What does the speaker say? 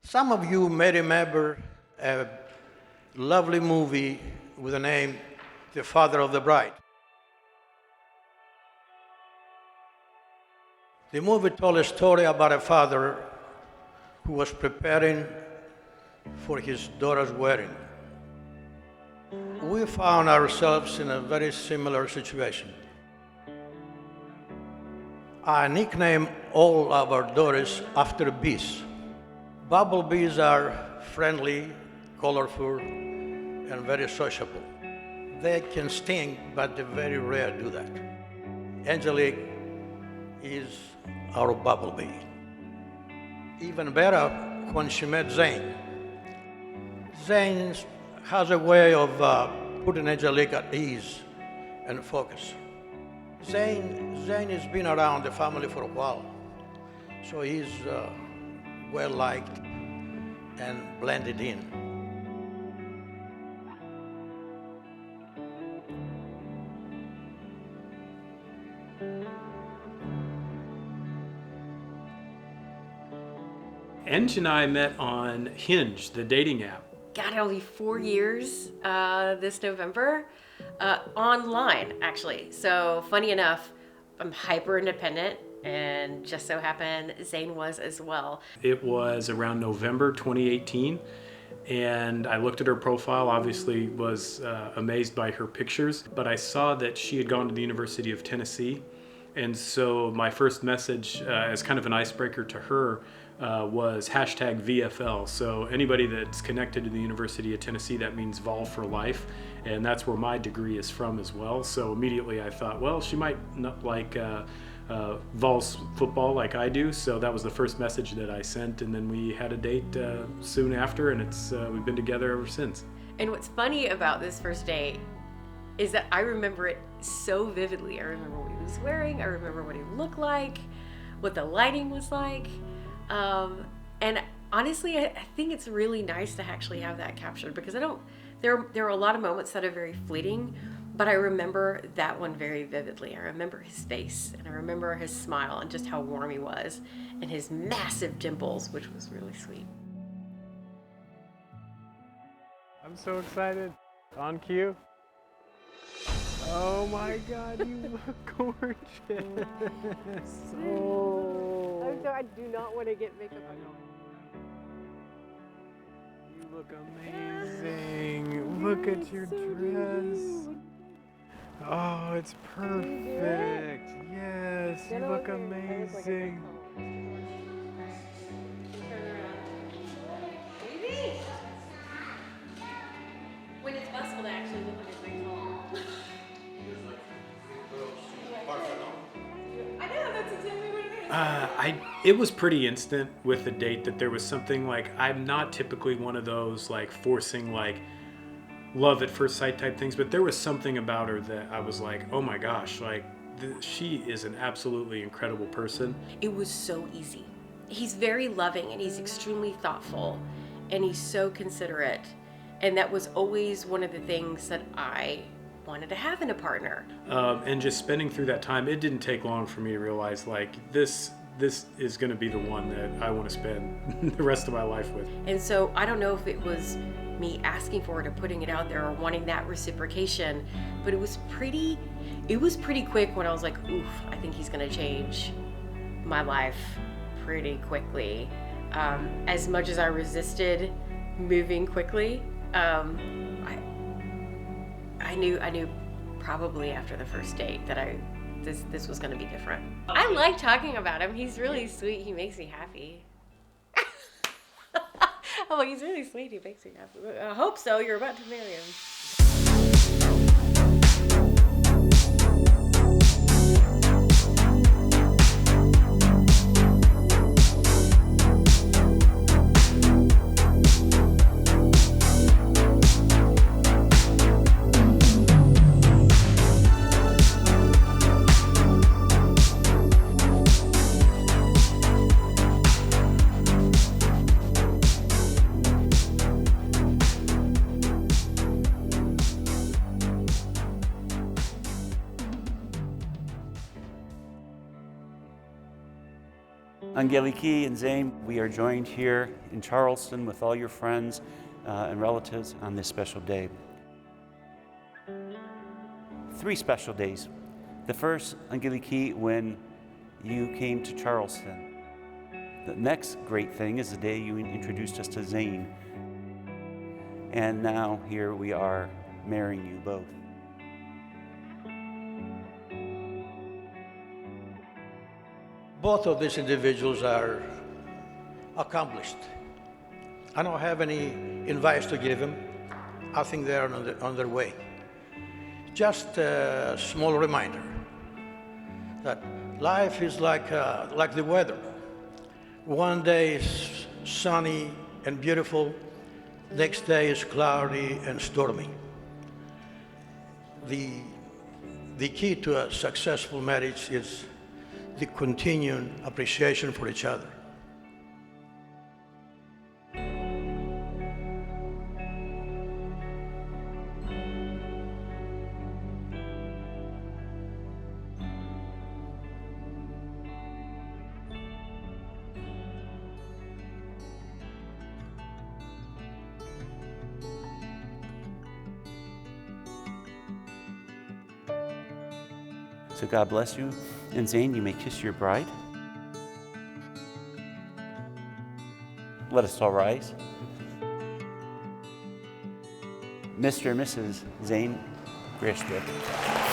Some of you may remember a lovely movie with the name The Father of the Bride. The movie told a story about a father who was preparing for his daughter's wedding. We found ourselves in a very similar situation. I nickname all of our daughters after bees. Bumblebees are friendly, colorful, and very sociable. They can sting, but they very rare do that. Angelike is our bumblebee. Even better when she met Zane. Zane has a way of putting Angelike at ease and focus. Zane has been around the family for a while, so he's well liked and blended in. Ange and I met on Hinge, the dating app. God, it'll be 4 years this November. Online, actually. So funny enough, I'm hyper independent, and just so happened Zane was as well. It was around November 2018, and I looked at her profile, obviously was amazed by her pictures, but I saw that she had gone to the University of Tennessee, and so my first message as kind of an icebreaker to her was hashtag VFL. So anybody that's connected to the University of Tennessee, that means Vol for life, and that's where my degree is from as well. So immediately I thought, well, she might not like Vols football like I do, so that was the first message that I sent, and then we had a date soon after, and we've been together ever since. And what's funny about this first date is that I remember it so vividly. I remember what he was wearing, I remember what he looked like, what the lighting was like. And honestly, I think it's really nice to actually have that captured, because there are a lot of moments that are very fleeting, but I remember that one very vividly. I remember his face, and I remember his smile, and just how warm he was, and his massive dimples, which was really sweet. I'm so excited. On cue. Oh my God, you look gorgeous. Oh. I'm sorry, I do not want to get makeup on. You look amazing. Look at your dress. Oh, it's perfect. Yes, you look amazing. When it's bustled, I actually look like a big doll. I know, that's exactly what it is. It was pretty instant with the date that there was something like, I'm not typically one of those like forcing like love at first sight type things, but there was something about her that I was like, oh my gosh, like she is an absolutely incredible person. It was so easy. He's very loving, and he's extremely thoughtful, and he's so considerate. And that was always one of the things that I wanted to have in a partner. And just spending through that time, it didn't take long for me to realize like this is going to be the one that I want to spend the rest of my life with. And so I don't know if it was me asking for it or putting it out there or wanting that reciprocation, but it was pretty quick when I was like, oof, I think he's going to change my life pretty quickly. As much as I resisted moving quickly, I knew probably after the first date that this was going to be different. I like talking about him. He's really sweet. He makes me happy. I'm like, he's really sweet. He makes me happy. I hope so. You're about to marry him. Angelike and Zane, we are joined here in Charleston with all your friends and relatives on this special day. 3 special days. The first, Angelike, when you came to Charleston. The next great thing is the day you introduced us to Zane. And now here we are marrying you both. Both of these individuals are accomplished. I don't have any advice to give them. I think they are on their way. Just a small reminder that life is like the weather. One day is sunny and beautiful, next day is cloudy and stormy. The key to a successful marriage is the continuing appreciation for each other. So God bless you. And Zane, you may kiss your bride. Let us all rise. Mr. and Mrs. Zane Grishbrook.